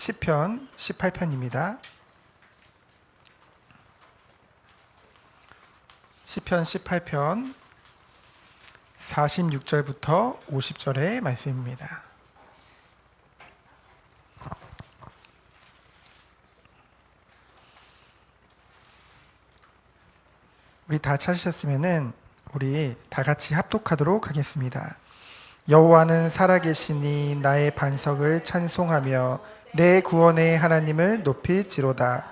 시편 18편입니다. 시편 18편 46절부터 50절의 말씀입니다. 우리 다 찾으셨으면은 우리 다 같이 합독하도록 하겠습니다. 여호와는 살아계시니 나의 반석을 찬송하며 내 구원의 하나님을 높일지로다.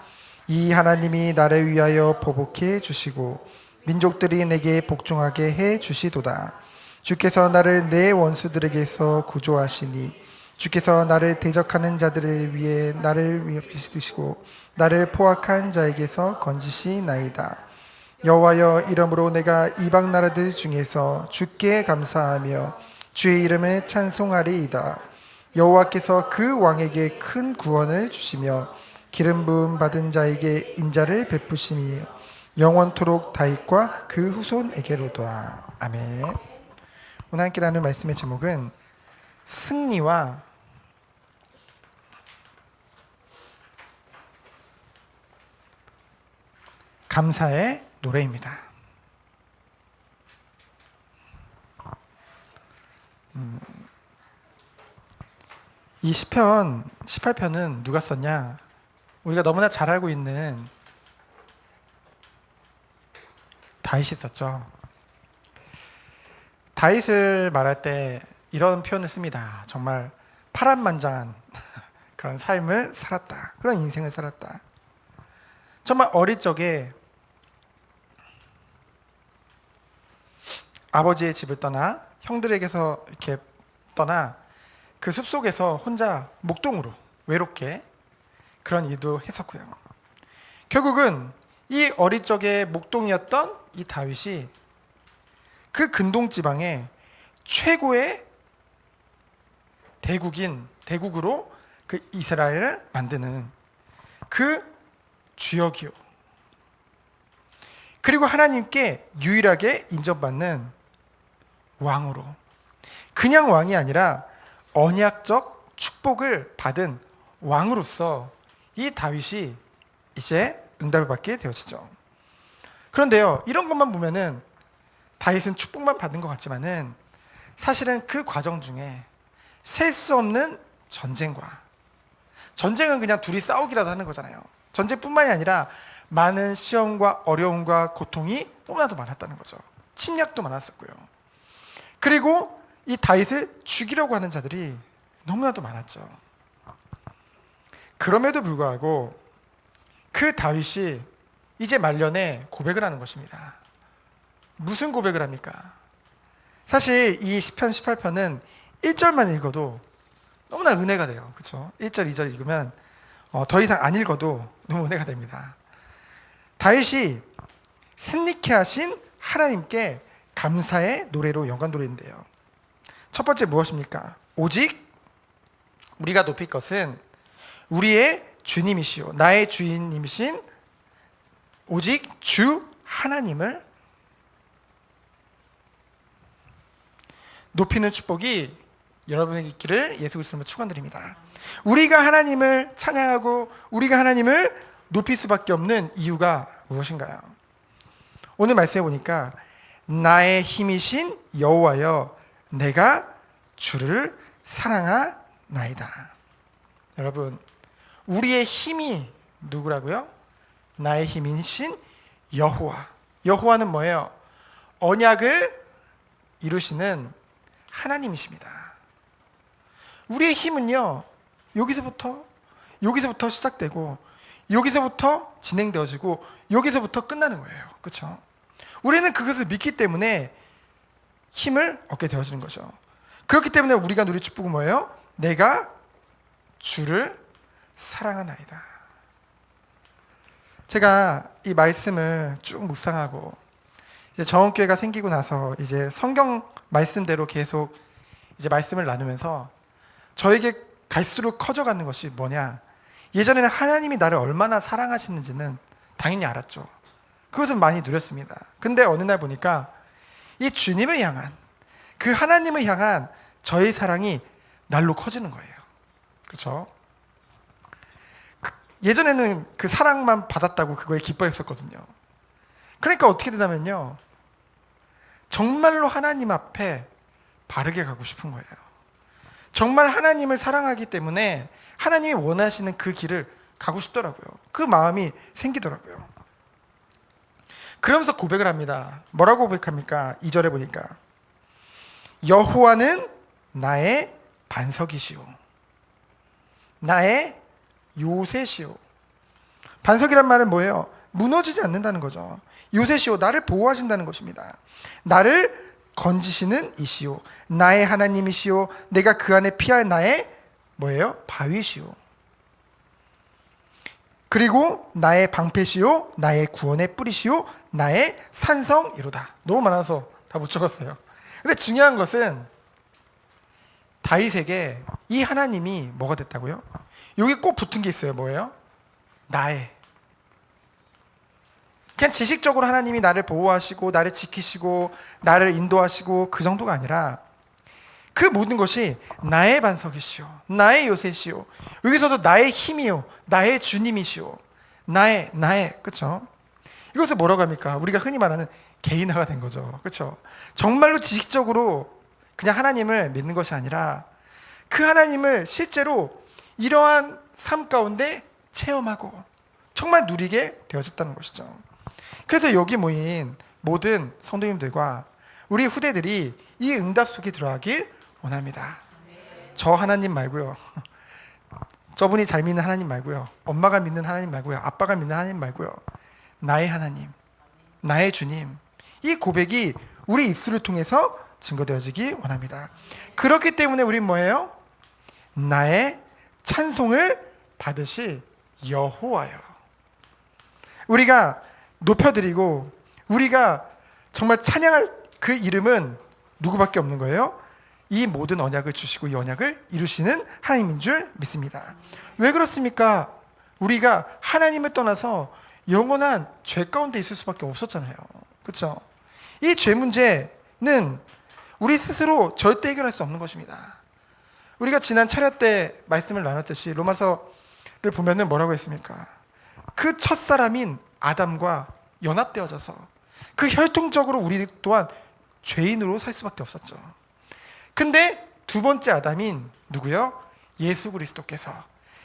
이 하나님이 나를 위하여 보복해 주시고 민족들이 내게 복종하게 해 주시도다. 주께서 나를 내 원수들에게서 구조하시니 주께서 나를 대적하는 자들을 위해 나를 위협시키시고 나를 포악한 자에게서 건지시나이다. 여호와여, 이러므로 내가 이방 나라들 중에서 주께 감사하며 주의 이름을 찬송하리이다. 여호와께서 그 왕에게 큰 구원을 주시며 기름 부음 받은 자에게 인자를 베푸시니 영원토록 다윗과 그 후손에게로다. 아멘. 오늘 함께 나눌 말씀의 제목은 승리와 감사의 노래입니다. 이 시편 18편은 누가 썼냐? 우리가 너무나 잘 알고 있는 다윗이 썼죠. 다윗을 말할 때 이런 표현을 씁니다. 정말 파란만장한 그런 삶을 살았다. 그런 인생을 살았다. 정말 어릴 적에 아버지의 집을 떠나 형들에게서 이렇게 떠나 그 숲속에서 혼자 목동으로 외롭게 그런 일도 했었고요. 결국은 이 어릴 적에 목동이었던 이 다윗이 그 근동 지방의 최고의 대국으로 그 이스라엘을 만드는 그 주역이요. 그리고 하나님께 유일하게 인정받는 왕으로, 그냥 왕이 아니라 언약적 축복을 받은 왕으로서 이 다윗이 이제 응답을 받게 되어지죠. 그런데요, 이런 것만 보면은 다윗은 축복만 받은 것 같지만은 사실은 그 과정 중에 셀 수 없는 전쟁은 그냥 둘이 싸우기라도 하는 거잖아요. 전쟁뿐만이 아니라 많은 시험과 어려움과 고통이 너무나도 많았다는 거죠. 침략도 많았었고요. 그리고 이 다윗을 죽이려고 하는 자들이 너무나도 많았죠. 그럼에도 불구하고 그 다윗이 이제 말년에 고백을 하는 것입니다. 무슨 고백을 합니까? 사실 이 시편 18편은 1절만 읽어도 너무나 은혜가 돼요. 그렇죠? 1절, 2절 읽으면 더 이상 안 읽어도 너무 은혜가 됩니다. 다윗이 승리케 하신 하나님께 감사의 노래로 연관 노래인데요. 첫 번째 무엇입니까? 오직 우리가 높일 것은 우리의 주님이시오, 나의 주인님이신 오직 주 하나님을 높이는 축복이 여러분에게 있기를 예수 그리스도로 축원드립니다. 우리가 하나님을 찬양하고 우리가 하나님을 높일 수밖에 없는 이유가 무엇인가요? 오늘 말씀해 보니까 나의 힘이신 여호와여, 내가 주를 사랑하나이다. 여러분, 우리의 힘이 누구라고요? 나의 힘이신 여호와. 여호와는 뭐예요? 언약을 이루시는 하나님이십니다. 우리의 힘은요, 여기서부터 시작되고 여기서부터 진행되어지고 여기서부터 끝나는 거예요. 그렇죠? 우리는 그것을 믿기 때문에 힘을 얻게 되어지는 거죠. 그렇기 때문에 우리가 누릴 축복은 뭐예요? 내가 주를 사랑하나이다. 제가 이 말씀을 쭉 묵상하고 이제 정원교회가 생기고 나서 이제 성경 말씀대로 계속 이제 말씀을 나누면서 저에게 갈수록 커져가는 것이 뭐냐? 예전에는 하나님이 나를 얼마나 사랑하시는지는 당연히 알았죠. 그것은 많이 누렸습니다. 근데 어느 날 보니까 이 주님을 향한, 그 하나님을 향한 저의 사랑이 날로 커지는 거예요. 그렇죠? 예전에는 그 사랑만 받았다고 그거에 기뻐했었거든요. 그러니까 어떻게 되냐면요, 정말로 하나님 앞에 바르게 가고 싶은 거예요. 정말 하나님을 사랑하기 때문에 하나님이 원하시는 그 길을 가고 싶더라고요. 그 마음이 생기더라고요. 그러면서 고백을 합니다. 뭐라고 고백합니까? 2절에 보니까 여호와는 나의 반석이시오, 나의 요새시오. 반석이란 말은 뭐예요? 무너지지 않는다는 거죠. 요새시오, 나를 보호하신다는 것입니다. 나를 건지시는 이시오, 나의 하나님이시오, 내가 그 안에 피할 나의 뭐예요? 바위시오. 그리고 나의 방패시오, 나의 구원의 뿌리시오, 나의 산성이로다. 너무 많아서 다 못 적었어요. 근데 중요한 것은 다윗에게 이 하나님이 뭐가 됐다고요? 여기 꼭 붙은 게 있어요. 뭐예요? 나의. 그냥 지식적으로 하나님이 나를 보호하시고 나를 지키시고 나를 인도하시고 그 정도가 아니라 그 모든 것이 나의 반석이시오, 나의 요새시오, 여기서도 나의 힘이요, 나의 주님이시오, 나의 그렇죠? 이것을 뭐라고 합니까? 우리가 흔히 말하는 개인화가 된 거죠. 그렇죠? 정말로 지식적으로 그냥 하나님을 믿는 것이 아니라 그 하나님을 실제로 이러한 삶 가운데 체험하고 정말 누리게 되어졌다는 것이죠. 그래서 여기 모인 모든 성도님들과 우리 후대들이 이 응답 속에 들어가길 원합니다. 저 하나님 말고요, 저분이 잘 믿는 하나님 말고요, 엄마가 믿는 하나님 말고요, 아빠가 믿는 하나님 말고요, 나의 하나님, 나의 주님, 이 고백이 우리 입술을 통해서 증거되어지기 원합니다. 그렇기 때문에 우린 뭐예요? 나의 찬송을 받으실 여호와요. 우리가 높여드리고 우리가 정말 찬양할 그 이름은 누구밖에 없는 거예요? 이 모든 언약을 주시고 이 언약을 이루시는 하나님인 줄 믿습니다. 왜 그렇습니까? 우리가 하나님을 떠나서 영원한 죄 가운데 있을 수밖에 없었잖아요. 그렇죠? 이 죄 문제는 우리 스스로 절대 해결할 수 없는 것입니다. 우리가 지난 차례 때 말씀을 나눴듯이 로마서를 보면은 뭐라고 했습니까? 그 첫사람인 아담과 연합되어져서 그 혈통적으로 우리 또한 죄인으로 살 수밖에 없었죠. 근데 두 번째 아담인 누구요? 예수 그리스도께서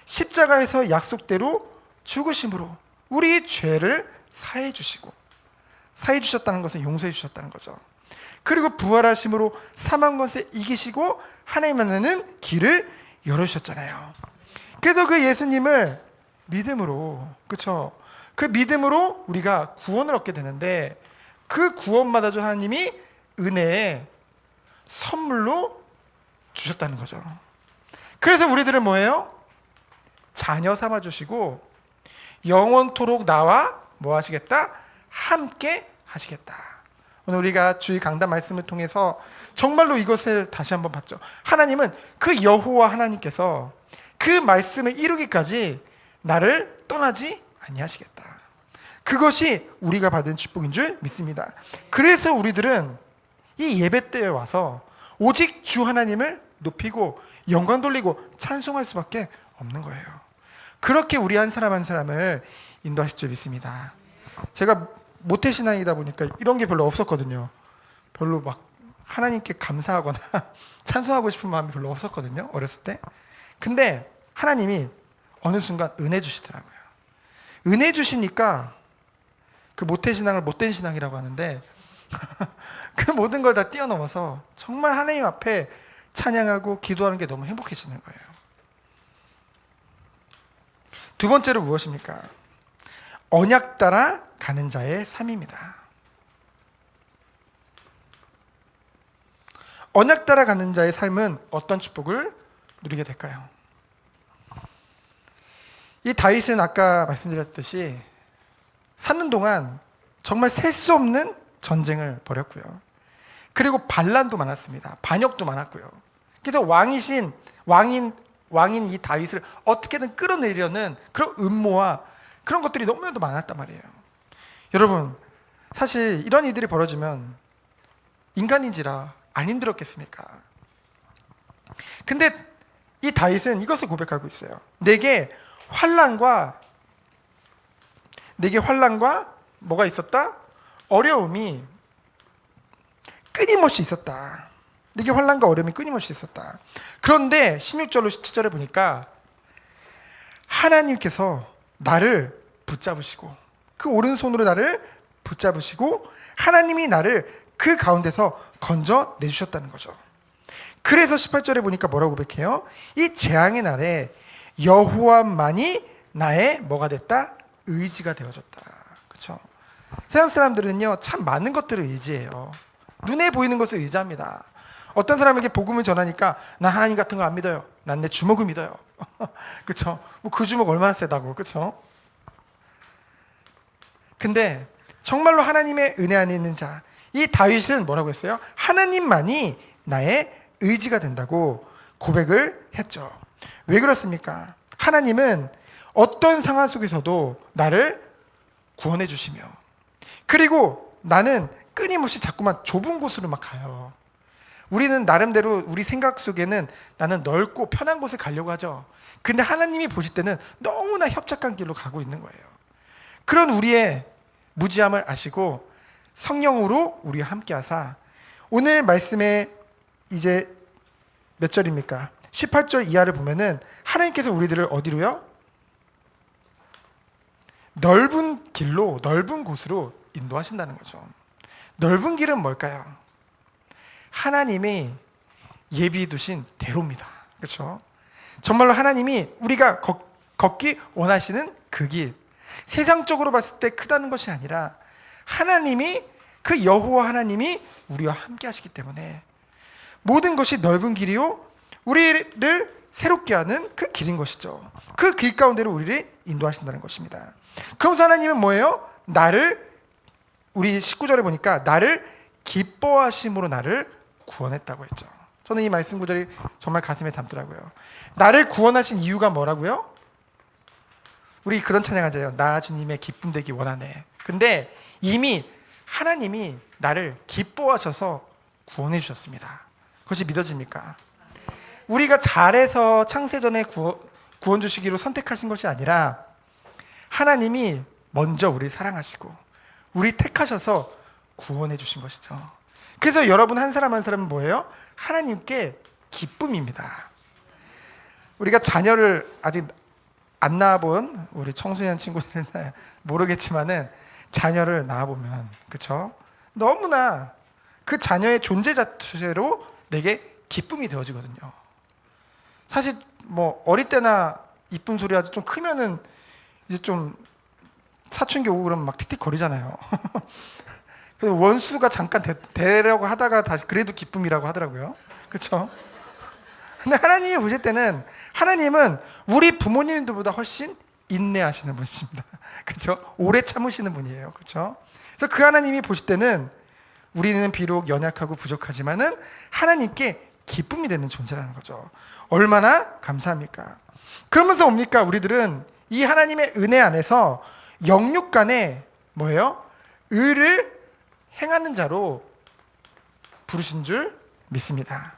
십자가에서 약속대로 죽으심으로 우리 죄를 사해 주셨다는 것은 용서해 주셨다는 거죠. 그리고 부활하심으로 사망 것을 이기시고 하나님 만나는 길을 열어주셨잖아요. 그래서 그 예수님을 믿음으로, 그렇죠? 그 믿음으로 우리가 구원을 얻게 되는데 그 구원받아 준 하나님이 은혜의 선물로 주셨다는 거죠. 그래서 우리들은 뭐예요? 자녀 삼아 주시고 영원토록 나와 뭐 하시겠다? 함께 하시겠다. 오늘 우리가 주의 강단 말씀을 통해서 정말로 이것을 다시 한번 봤죠. 하나님은 그 여호와 하나님께서 그 말씀을 이루기까지 나를 떠나지 아니하시겠다. 그것이 우리가 받은 축복인 줄 믿습니다. 그래서 우리들은 이 예배 때에 와서 오직 주 하나님을 높이고 영광 돌리고 찬송할 수밖에 없는 거예요. 그렇게 우리 한 사람 한 사람을 인도하실 줄 믿습니다. 제가 모태신앙이다 보니까 이런 게 별로 없었거든요. 별로 막 하나님께 감사하거나 찬송하고 싶은 마음이 별로 없었거든요, 어렸을 때. 근데 하나님이 어느 순간 은혜 주시더라고요. 은혜 주시니까 그 모태신앙을 못된 신앙이라고 하는데 그 모든 걸 다 뛰어넘어서 정말 하나님 앞에 찬양하고 기도하는 게 너무 행복해지는 거예요. 두 번째로 무엇입니까? 언약 따라 가는 자의 삶입니다. 언약 따라 가는 자의 삶은 어떤 축복을 누리게 될까요? 이 다윗은 아까 말씀드렸듯이 사는 동안 정말 셀 수 없는 전쟁을 벌였고요. 그리고 반란도 많았습니다. 반역도 많았고요. 그래서 왕인 이 다윗을 어떻게든 끌어내려는 그런 음모와 그런 것들이 너무나도 많았단 말이에요. 여러분, 사실 이런 일들이 벌어지면 인간인지라 안 힘들었겠습니까? 근데 이 다윗은 이것을 고백하고 있어요. 내게 환난과 내게 환난과 뭐가 있었다? 어려움이 끊임없이 있었다. 내게 환난과 어려움이 끊임없이 있었다. 그런데 16절로 17절에 보니까 하나님께서 나를 붙잡으시고 그 오른손으로 나를 붙잡으시고 하나님이 나를 그 가운데서 건져내주셨다는 거죠. 그래서 18절에 보니까 뭐라고 고백해요? 이 재앙의 날에 여호와만이 나의 뭐가 됐다? 의지가 되어졌다. 그렇죠? 세상 사람들은요 참 많은 것들을 의지해요. 눈에 보이는 것을 의지합니다. 어떤 사람에게 복음을 전하니까 나 하나님 같은 거 안 믿어요. 난 내 주먹을 믿어요. 그렇죠? 그 주먹 얼마나 세다고. 그렇죠? 근데 정말로 하나님의 은혜 안에 있는 자, 이 다윗은 뭐라고 했어요? 하나님만이 나의 의지가 된다고 고백을 했죠. 왜 그렇습니까? 하나님은 어떤 상황 속에서도 나를 구원해 주시며, 그리고 나는 끊임없이 자꾸만 좁은 곳으로 막 가요. 우리는 나름대로 우리 생각 속에는 나는 넓고 편한 곳에 가려고 하죠. 근데 하나님이 보실 때는 너무나 협착한 길로 가고 있는 거예요. 그런 우리의 무지함을 아시고 성령으로 우리와 함께 하사 오늘 말씀에 이제 몇 절입니까? 18절 이하를 보면은 하나님께서 우리들을 어디로요? 넓은 길로, 넓은 곳으로 인도하신다는 거죠. 넓은 길은 뭘까요? 하나님이 예비해 두신 대로입니다. 그렇죠? 정말로 하나님이 우리가 걷기 원하시는 그 길, 세상적으로 봤을 때 크다는 것이 아니라 하나님이, 그 여호와 하나님이 우리와 함께 하시기 때문에 모든 것이 넓은 길이요 우리를 새롭게 하는 그 길인 것이죠. 그 길 가운데로 우리를 인도하신다는 것입니다. 그러면서 하나님은 뭐예요? 우리 19절에 보니까 나를 기뻐하심으로 나를 구원했다고 했죠. 저는 이 말씀 구절이 정말 가슴에 담더라고요. 나를 구원하신 이유가 뭐라고요? 우리 그런 찬양하잖아요. 나 주님의 기쁨 되기 원하네. 근데 이미 하나님이 나를 기뻐하셔서 구원해 주셨습니다. 그것이 믿어집니까? 우리가 잘해서 창세전에 구원 주시기로 선택하신 것이 아니라 하나님이 먼저 우리 사랑하시고 우리 택하셔서 구원해 주신 것이죠. 그래서 여러분 한 사람 한 사람은 뭐예요? 하나님께 기쁨입니다. 우리가 자녀를 아직 안 낳아본 우리 청소년 친구들은 모르겠지만은 자녀를 낳아보면, 그렇죠? 너무나 그 자녀의 존재 자체로 내게 기쁨이 되어지거든요. 사실 뭐 어릴 때나 이쁜 소리 하지 좀 크면은 이제 좀 사춘기 오고 그러면 막 틱틱거리잖아요. 그래서 원수가 잠깐 되려고 하다가 다시 그래도 기쁨이라고 하더라고요. 그렇죠? 근데 하나님이 보실 때는 하나님은 우리 부모님들보다 훨씬 인내하시는 분이십니다. 그렇죠? 오래 참으시는 분이에요. 그렇죠? 그래서 그 하나님이 보실 때는 우리는 비록 연약하고 부족하지만은 하나님께 기쁨이 되는 존재라는 거죠. 얼마나 감사합니까? 그러면서 뭡니까? 우리들은 이 하나님의 은혜 안에서 영육간에 뭐예요? 의를 행하는 자로 부르신 줄 믿습니다.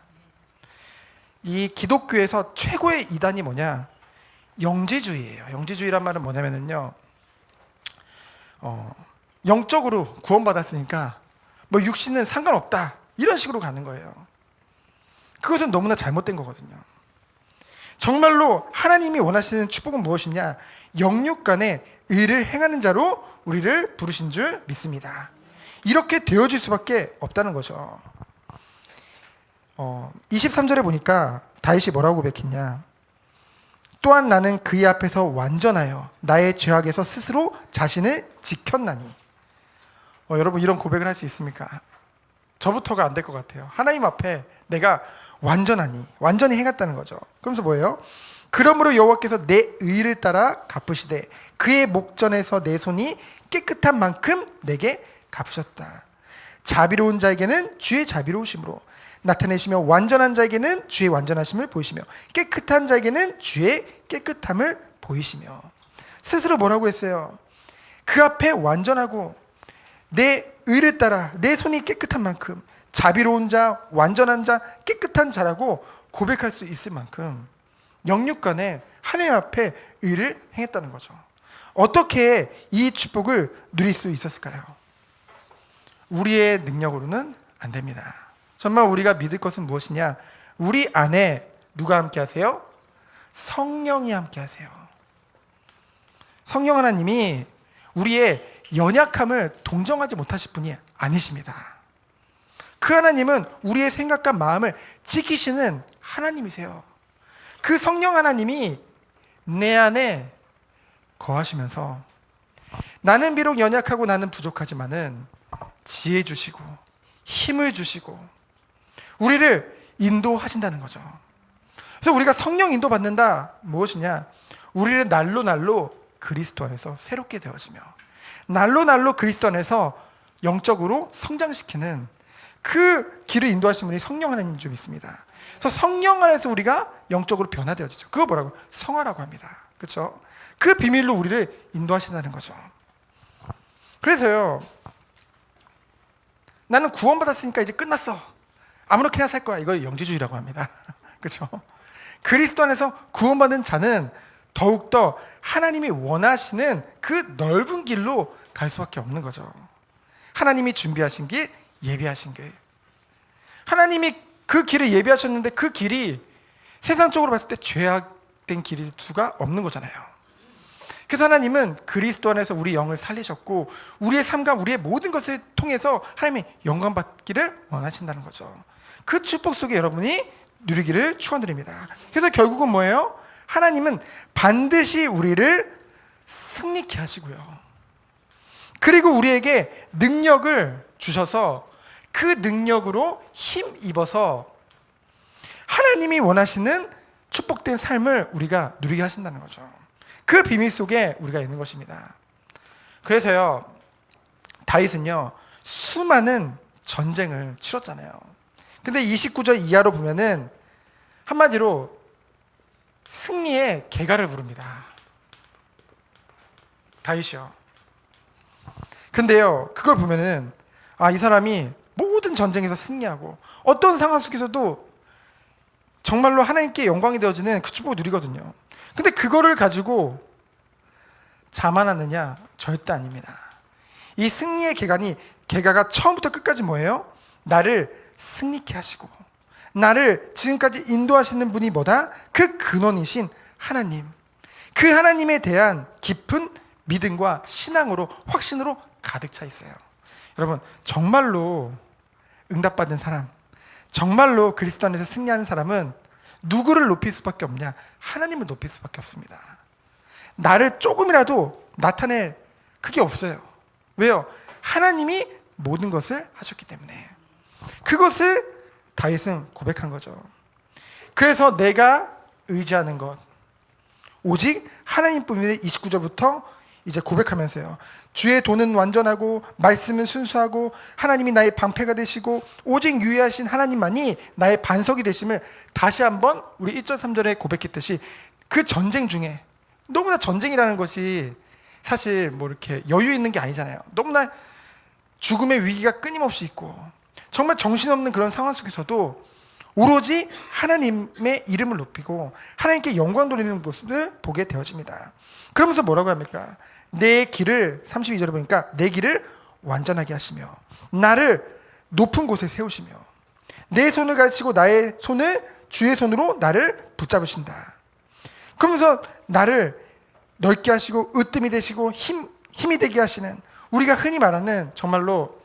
이 기독교에서 최고의 이단이 뭐냐? 영지주의예요. 영지주의란 말은 뭐냐면요, 영적으로 구원받았으니까 뭐 육신은 상관없다 이런 식으로 가는 거예요. 그것은 너무나 잘못된 거거든요. 정말로 하나님이 원하시는 축복은 무엇이냐? 영육간에 의를 행하는 자로 우리를 부르신 줄 믿습니다. 이렇게 되어질 수밖에 없다는 거죠. 23절에 보니까 다윗이 뭐라고 고백했냐? 또한 나는 그의 앞에서 완전하여 나의 죄악에서 스스로 자신을 지켰나니. 여러분 이런 고백을 할 수 있습니까? 저부터가 안 될 것 같아요. 하나님 앞에 내가 완전히 행했다는 거죠. 그러면서 뭐예요? 그러므로 여호와께서 내 의를 따라 갚으시되 그의 목전에서 내 손이 깨끗한 만큼 내게 갚으셨다. 자비로운 자에게는 주의 자비로우심으로 나타내시며 완전한 자에게는 주의 완전하심을 보이시며 깨끗한 자에게는 주의 깨끗함을 보이시며. 스스로 뭐라고 했어요? 그 앞에 완전하고 내 의를 따라 내 손이 깨끗한 만큼 자비로운 자, 완전한 자, 깨끗한 자라고 고백할 수 있을 만큼 영육간에 하나님 앞에 의를 행했다는 거죠. 어떻게 이 축복을 누릴 수 있었을까요? 우리의 능력으로는 안 됩니다. 정말 우리가 믿을 것은 무엇이냐? 우리 안에 누가 함께 하세요? 성령이 함께 하세요. 성령 하나님이 우리의 연약함을 동정하지 못하실 분이 아니십니다. 그 하나님은 우리의 생각과 마음을 지키시는 하나님이세요. 그 성령 하나님이 내 안에 거하시면서 나는 비록 연약하고 나는 부족하지만은 지혜 주시고 힘을 주시고 우리를 인도하신다는 거죠. 그래서 우리가 성령 인도 받는다 무엇이냐? 우리를 날로 그리스도 안에서 새롭게 되어지며 날로 그리스도 안에서 영적으로 성장시키는 그 길을 인도하신 분이 성령 하나님인 줄 믿습니다. 그래서 성령 안에서 우리가 영적으로 변화되어지죠. 그거 뭐라고? 성화라고 합니다. 그렇죠? 그 비밀로 우리를 인도하신다는 거죠. 그래서요, 나는 구원받았으니까 이제 끝났어, 아무렇게나 살 거야, 이거 영지주의라고 합니다. 그렇죠? 그리스도 안에서 구원받은 자는 더욱더 하나님이 원하시는 그 넓은 길로 갈 수밖에 없는 거죠. 하나님이 준비하신 길, 예비하신 길. 하나님이 그 길을 예비하셨는데 그 길이 세상적으로 봤을 때 죄악된 길일 수가 없는 거잖아요. 그래서 하나님은 그리스도 안에서 우리 영을 살리셨고 우리의 삶과 우리의 모든 것을 통해서 하나님이 영광 받기를 원하신다는 거죠. 그 축복 속에 여러분이 누리기를 축원드립니다. 그래서 결국은 뭐예요? 하나님은 반드시 우리를 승리케 하시고요. 그리고 우리에게 능력을 주셔서 그 능력으로 힘입어서 하나님이 원하시는 축복된 삶을 우리가 누리게 하신다는 거죠. 그 비밀 속에 우리가 있는 것입니다. 그래서요, 다윗은요, 수많은 전쟁을 치렀잖아요. 근데 29절 이하로 보면은 한마디로 승리의 개가를 부릅니다. 다윗이요. 근데요, 그걸 보면은 이 사람이 모든 전쟁에서 승리하고 어떤 상황 속에서도 정말로 하나님께 영광이 되어지는 그 축복을 누리거든요. 근데 그거를 가지고 자만하느냐? 절대 아닙니다. 이 승리의 개가가 처음부터 끝까지 뭐예요? 나를 승리케 하시고 나를 지금까지 인도하시는 분이 뭐다? 그 근원이신 하나님. 그 하나님에 대한 깊은 믿음과 신앙으로, 확신으로 가득 차 있어요. 여러분, 정말로 응답받은 사람, 정말로 그리스도 안에서 승리하는 사람은 누구를 높일 수밖에 없냐? 하나님을 높일 수밖에 없습니다. 나를 조금이라도 나타낼 그게 없어요. 왜요? 하나님이 모든 것을 하셨기 때문에. 그것을 다윗은 고백한 거죠. 그래서 내가 의지하는 것 오직 하나님뿐이니 29절부터 이제 고백하면서요. 주의 도는 완전하고 말씀은 순수하고 하나님이 나의 방패가 되시고 오직 유의하신 하나님만이 나의 반석이 되심을 다시 한번 우리 1절 3절에 고백했듯이 그 전쟁 중에 너무나 전쟁이라는 것이 사실 뭐 이렇게 여유 있는 게 아니잖아요. 너무나 죽음의 위기가 끊임없이 있고 정말 정신없는 그런 상황 속에서도 오로지 하나님의 이름을 높이고 하나님께 영광 돌리는 모습을 보게 되어집니다. 그러면서 뭐라고 합니까? 내 길을 32절에 보니까 내 길을 완전하게 하시며 나를 높은 곳에 세우시며 내 손을 가르치고 나의 손을 주의 손으로 나를 붙잡으신다. 그러면서 나를 넓게 하시고 으뜸이 되시고 힘이 되게 하시는, 우리가 흔히 말하는 정말로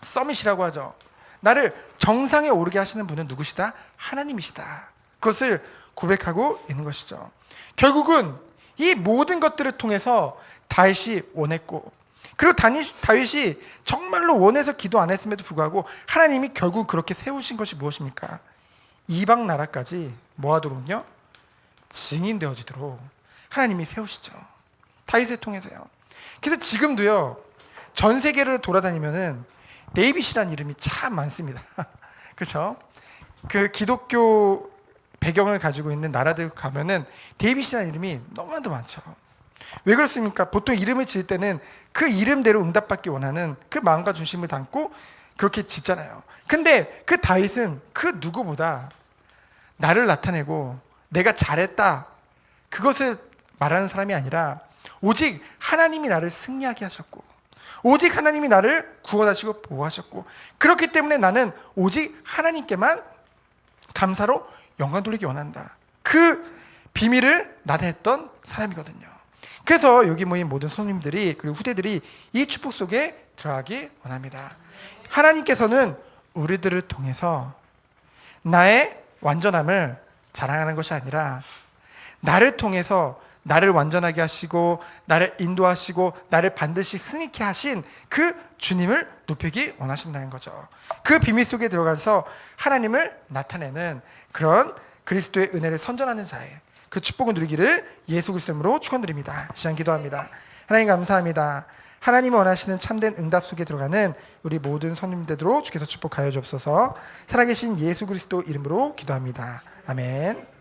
서밋이라고 하죠. 나를 정상에 오르게 하시는 분은 누구시다? 하나님이시다. 그것을 고백하고 있는 것이죠. 결국은 이 모든 것들을 통해서 다윗이 원했고, 그리고 다윗이 정말로 원해서 기도 안 했음에도 불구하고 하나님이 결국 그렇게 세우신 것이 무엇입니까? 이방 나라까지 뭐하도록요? 증인되어지도록 하나님이 세우시죠. 다윗을 통해서요. 그래서 지금도요, 전 세계를 돌아다니면은 데이빗이라는 이름이 참 많습니다. 그렇죠? 그 기독교 배경을 가지고 있는 나라들 가면은 데이빗이라는 이름이 너무나도 많죠. 왜 그렇습니까? 보통 이름을 지을 때는 그 이름대로 응답받기 원하는 그 마음과 중심을 담고 그렇게 짓잖아요. 근데 그 다윗은 그 누구보다 나를 나타내고 내가 잘했다, 그것을 말하는 사람이 아니라 오직 하나님이 나를 승리하게 하셨고, 오직 하나님이 나를 구원하시고 보호하셨고, 그렇기 때문에 나는 오직 하나님께만 감사로 영광 돌리기 원한다. 그 비밀을 나타냈던 사람이거든요. 그래서 여기 모인 모든 손님들이, 그리고 후대들이 이 축복 속에 들어가기 원합니다. 하나님께서는 우리들을 통해서 나의 완전함을 자랑하는 것이 아니라 나를 통해서 나를 완전하게 하시고 나를 인도하시고 나를 반드시 승리케 하신 그 주님을 높이기 원하신다는 거죠. 그 비밀 속에 들어가서 하나님을 나타내는 그런 그리스도의 은혜를 선전하는 자의 그 축복을 누리기를 예수 그리스도로 축원드립니다. 시간 기도합니다. 하나님 감사합니다. 하나님이 원하시는 참된 응답 속에 들어가는 우리 모든 손님들로 주께서 축복하여 주옵소서. 살아계신 예수 그리스도 이름으로 기도합니다. 아멘.